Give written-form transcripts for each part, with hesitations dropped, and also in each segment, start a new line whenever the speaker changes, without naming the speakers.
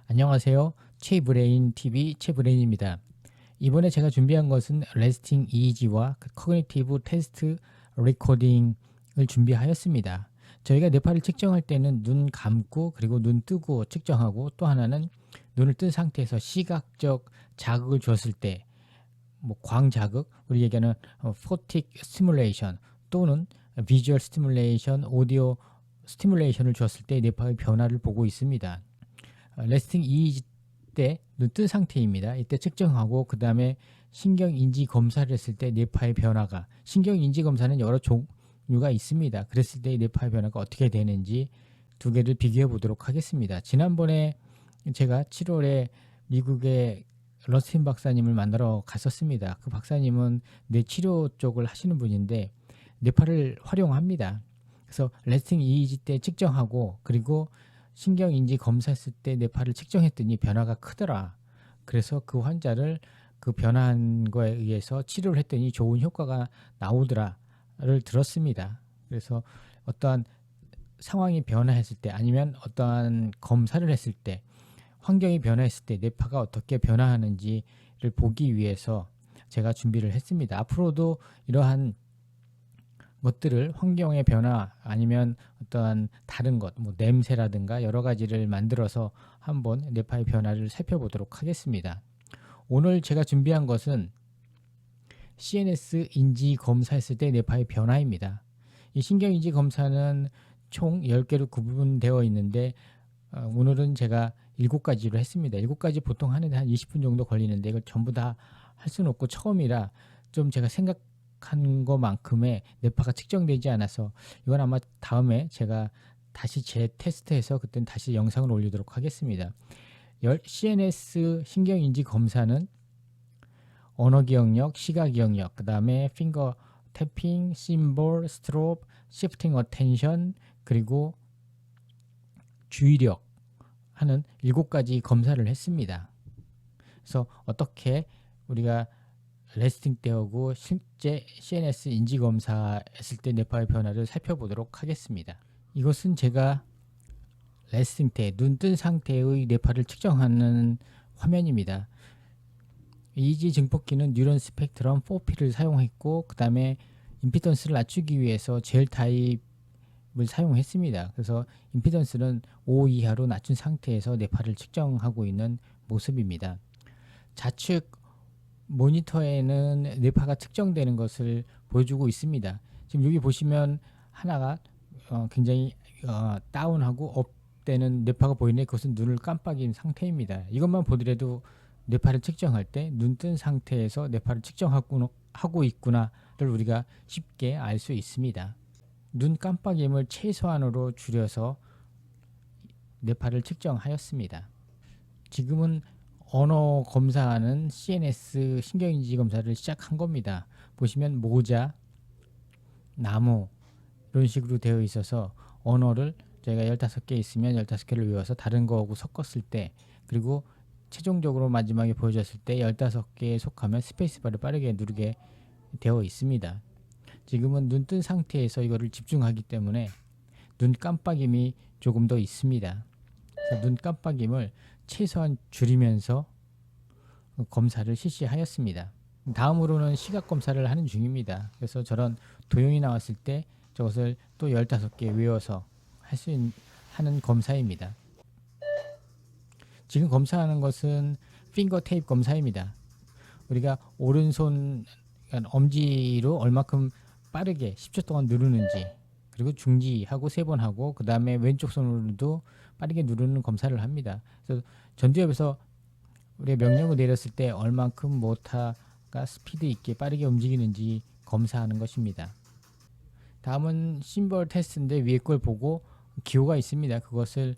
안녕하세요. 최브레인 TV 최브레인입니다. 이번에 제가 준비한 것은 레스팅 EEG와 커그니티브 테스트 레코딩을 준비하였습니다. 저희가 뇌파를 측정할 때는 눈 감고 그리고 눈 뜨고 측정하고, 또 하나는 눈을 뜬 상태에서 시각적 자극을 주었을 때, 광자극, 우리 얘기하는 포틱 스티뮬레이션 또는 비주얼 스티뮬레이션, 오디오 스티뮬레이션을 주었을 때 뇌파의 변화를 보고 있습니다. 레스팅 EEG 때 눈 뜬 상태입니다. 이때 측정하고 그 다음에 신경인지 검사를 했을 때 뇌파의 변화가, 신경인지 검사는 여러 종류가 있습니다. 그랬을 때 뇌파의 변화가 어떻게 되는지 두 개를 비교해 보도록 하겠습니다. 지난번에 제가 7월에 미국의 러스틴 박사님을 만나러 갔었습니다. 그 박사님은 뇌치료 쪽을 하시는 분인데 뇌파를 활용합니다. 그래서 레스팅 EEG 때 측정하고 그리고 신경인지 검사했을 때 뇌파를 측정했더니 변화가 크더라. 그래서 그 환자를 그 변화한 거에 의해서 치료를 했더니 좋은 효과가 나오더라를 들었습니다. 그래서 어떠한 상황이 변화했을 때, 아니면 어떠한 검사를 했을 때, 환경이 변화했을 때 뇌파가 어떻게 변화하는지를 보기 위해서 제가 준비를 했습니다. 앞으로도 이러한 것들을, 환경의 변화 아니면 어떠한 다른 것, 냄새라든가 여러 가지를 만들어서 한번 뇌파의 변화를 살펴보도록 하겠습니다. 오늘 제가 준비한 것은 CNS 인지 검사했을 때 뇌파의 변화입니다. 이 신경인지 검사는 총 10개로 구분되어 있는데 오늘은 제가 7가지로 했습니다. 7가지 보통 하는데 한 20분 정도 걸리는데 이걸 전부 다 할 수는 없고 처음이라 좀 제가 생각한 것만큼의 뇌파가 측정되지 않아서 이건 아마 다음에 제가 다시 재테스트해서 그때는 다시 영상을 올리도록 하겠습니다. CNS 신경인지 검사는 언어 기억력, 시각 기억력, 그 다음에 핑거 태핑, 심볼, 스트롭, 시프팅 어텐션, 그리고 주의력 하는 7가지 검사를 했습니다. 그래서 어떻게 우리가 레스팅 때하고 실제 CNS 인지 검사했을 때 뇌파의 변화를 살펴보도록 하겠습니다. 이것은 제가 레스팅 때 눈 뜬 상태의 뇌파를 측정하는 화면입니다. EEG 증폭기는 뉴런 스펙트럼 4P를 사용했고, 그 다음에 임피던스를 낮추기 위해서 젤 타입을 사용했습니다. 그래서 임피던스는 5 이하로 낮춘 상태에서 뇌파를 측정하고 있는 모습입니다. 좌측 모니터에는 뇌파가 측정되는 것을 보여주고 있습니다. 지금 여기 보시면 하나가 굉장히 다운하고 업되는 뇌파가 보이는데 그것은 눈을 깜빡인 상태입니다. 이것만 보더라도 뇌파를 측정할 때 눈 뜬 상태에서 뇌파를 측정하고 있구나를 우리가 쉽게 알 수 있습니다. 눈 깜빡임을 최소한으로 줄여서 뇌파를 측정하였습니다. 지금은 언어 검사하는 CNS 신경인지 검사를 시작한 겁니다. 보시면 모자, 나무 이런 식으로 되어 있어서 언어를 저희가 15개 있으면 15개를 외워서 다른 거하고 섞었을 때, 그리고 최종적으로 마지막에 보여줬을 때 15개에 속하면 스페이스바를 빠르게 누르게 되어 있습니다. 지금은 눈 뜬 상태에서 이거를 집중하기 때문에 눈 깜빡임이 조금 더 있습니다. 그래서 눈 깜빡임을 최소한 줄이면서 검사를 실시하였습니다. 다음으로는 시각 검사를 하는 중입니다. 그래서 저런 도형이 나왔을 때 저것을 또 15개 외워서 할 수 하는 검사입니다. 지금 검사하는 것은 핑거 테이프 검사입니다. 우리가 오른손 엄지로 얼마큼 빠르게 10초 동안 누르는지, 그리고 중지하고 3번 하고 그 다음에 왼쪽 손으로도 빠르게 누르는 검사를 합니다. 그래서 전두엽에서 우리가 명령을 내렸을 때 얼만큼 모터가 스피드 있게 빠르게 움직이는지 검사하는 것입니다. 다음은 심벌 테스트인데 위에 걸 보고 기호가 있습니다. 그것을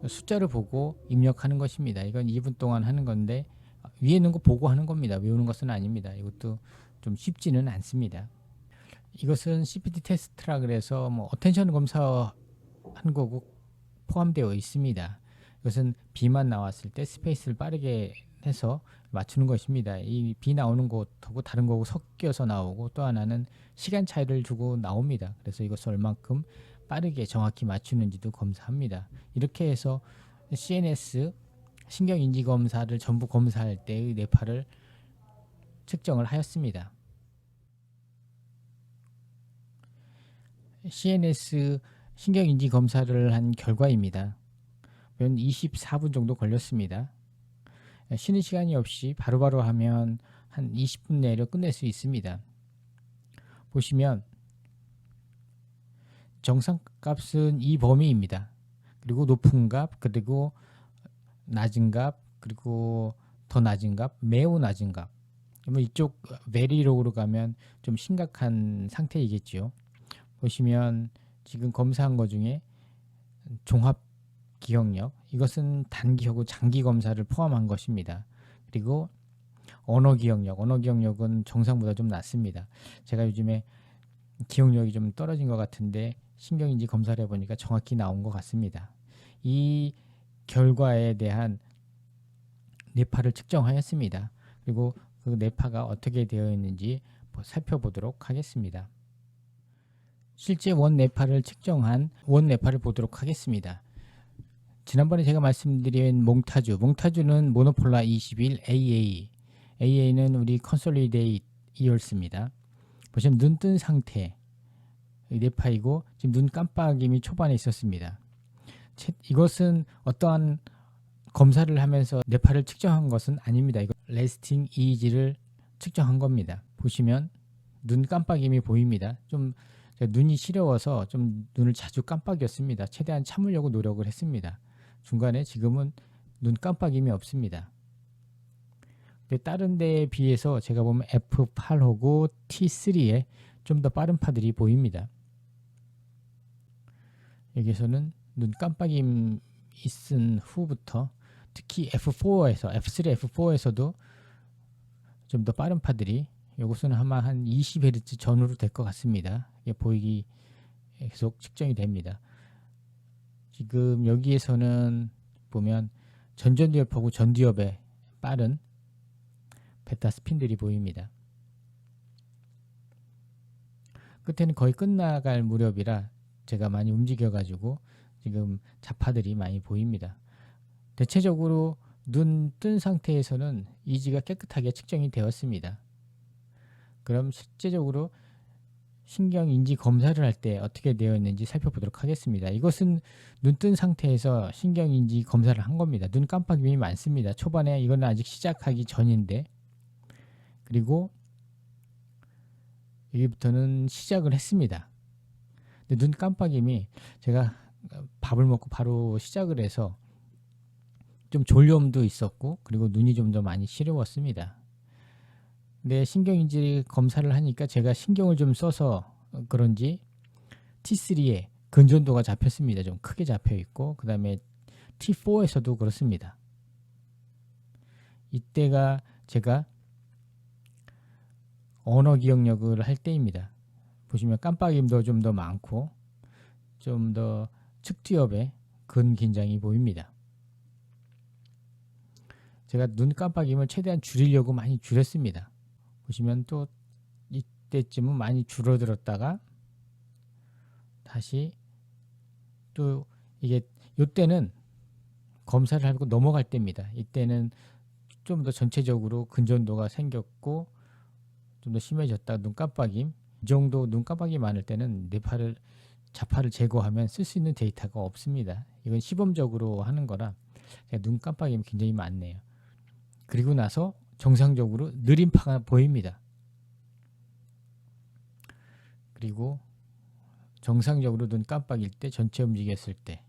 숫자를 보고 입력하는 것입니다. 이건 2분 동안 하는 건데 위에 있는 거 보고 하는 겁니다. 외우는 것은 아닙니다. 이것도 좀 쉽지는 않습니다. 이것은 CPT 테스트라 그래서 어텐션 검사하는 거고 포함되어 있습니다. 이것은 B만 나왔을 때 스페이스를 빠르게 해서 맞추는 것입니다. 이 B 나오는 것하고 다른 거하고 섞여서 나오고, 또 하나는 시간 차이를 주고 나옵니다. 그래서 이것을 얼만큼 빠르게 정확히 맞추는지도 검사합니다. 이렇게 해서 CNS 신경인지 검사를 전부 검사할 때의 뇌파를 측정을 하였습니다. CNS 신경인지 검사를 한 결과입니다. 24분 정도 걸렸습니다. 쉬는 시간이 없이 바로바로 하면 한 20분 내로 끝낼 수 있습니다. 보시면 정상값은 이 범위입니다. 그리고 높은 값, 그리고 낮은 값, 그리고 더 낮은 값, 매우 낮은 값. 그러면 이쪽 베리로우로 가면 좀 심각한 상태이겠죠. 보시면 지금 검사한 것 중에 종합 기억력, 이것은 단기하고 장기 검사를 포함한 것입니다. 그리고 언어 기억력은 정상보다 좀 낮습니다. 제가 요즘에 기억력이 좀 떨어진 것 같은데 신경인지 검사를 해보니까 정확히 나온 것 같습니다. 이 결과에 대한 뇌파를 측정하였습니다. 그리고 그 뇌파가 어떻게 되어 있는지 살펴보도록 하겠습니다. 실제 원뇌파를 측정한 원뇌파를 보도록 하겠습니다. 지난번에 제가 말씀드린 몽타주는 모노폴라 21 AA는 우리 컨솔리데이트 이어스입니다. 보시면 눈 뜬 상태 뇌파이고 지금 눈 깜빡임이 초반에 있었습니다. 이것은 어떠한 검사를 하면서 뇌파를 측정한 것은 아닙니다. 이거 레스팅 EEG를 측정한 겁니다. 보시면 눈 깜빡임이 보입니다. 좀 눈이 시려워서 좀 눈을 자주 깜빡였습니다. 최대한 참으려고 노력을 했습니다. 중간에 지금은 눈 깜빡임이 없습니다. 다른 데에 비해서 제가 보면 F8하고 T3에 좀 더 빠른 파들이 보입니다. 여기서는 눈 깜빡임 있은 후부터 특히 F3, F4에서도 좀 더 빠른 파들이 이것은 아마 한 20Hz 전후로 될 것 같습니다. 이게 보이기 계속 측정이 됩니다. 지금 여기에서는 보면 전전두엽하고 전두엽의 빠른 베타 스핀들이 보입니다. 끝에는 거의 끝나갈 무렵이라 제가 많이 움직여 가지고 지금 자파들이 많이 보입니다. 대체적으로 눈 뜬 상태에서는 이지가 깨끗하게 측정이 되었습니다. 그럼 실제적으로 신경인지 검사를 할 때 어떻게 되어 있는지 살펴보도록 하겠습니다. 이것은 눈 뜬 상태에서 신경인지 검사를 한 겁니다. 눈 깜빡임이 많습니다. 초반에 이건 아직 시작하기 전인데, 그리고 여기부터는 시작을 했습니다. 근데 눈 깜빡임이 제가 밥을 먹고 바로 시작을 해서 좀 졸려움도 있었고, 그리고 눈이 좀 더 많이 시려웠습니다. 근데 신경인지 검사를 하니까 제가 신경을 좀 써서 그런지 T3에 근전도가 잡혔습니다. 좀 크게 잡혀 있고, 그 다음에 T4에서도 그렇습니다. 이때가 제가 언어 기억력을 할 때입니다. 보시면 깜빡임도 좀 더 많고 좀 더 측두엽에 근긴장이 보입니다. 제가 눈 깜빡임을 최대한 줄이려고 많이 줄였습니다. 보시면 또 이때쯤은 많이 줄어들었다가 다시 또 이게 이때는 검사를 하고 넘어갈 때입니다. 이때는 좀 더 전체적으로 근전도가 생겼고 좀 더 심해졌다. 눈 깜빡임 이 정도 눈 깜빡이 많을 때는 뇌파를 자파를 제거하면 쓸 수 있는 데이터가 없습니다. 이건 시범적으로 하는 거라 눈 깜빡임이 굉장히 많네요. 그리고 나서 정상적으로 느린 파가 보입니다. 그리고 정상적으로 눈 깜빡일 때 전체 움직였을 때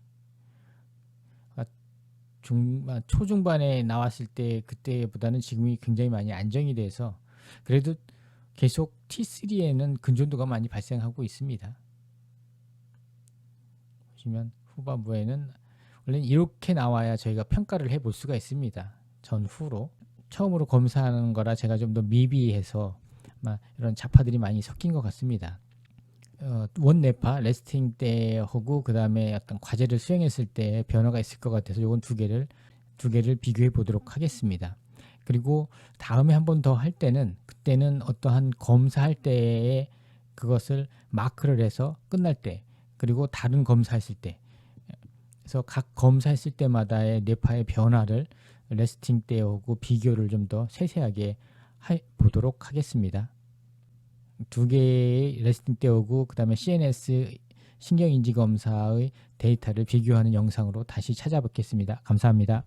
초중반에 나왔을 때 그때보다는 지금이 굉장히 많이 안정이 돼서 그래도 계속 T3에는 근전도가 많이 발생하고 있습니다. 보시면 후반부에는 원래는 이렇게 나와야 저희가 평가를 해볼 수가 있습니다. 전후로 처음으로 검사하는 거라 제가 좀 더 미비해서 이런 자파들이 많이 섞인 것 같습니다. 원뇌파 레스팅 때 하고 그 다음에 어떤 과제를 수행했을 때 변화가 있을 것 같아서 이건 두 개를 비교해 보도록 하겠습니다. 그리고 다음에 한 번 더 할 때는 그때는 어떠한 검사할 때에 그것을 마크를 해서 끝날 때 그리고 다른 검사했을 때 그래서 각 검사했을 때마다의 뇌파의 변화를 레스팅 때하고 비교를 좀 더 세세하게 보도록 하겠습니다. 두 개의 레스팅 때하고 그 다음에 CNS 신경인지 검사의 데이터를 비교하는 영상으로 다시 찾아뵙겠습니다. 감사합니다.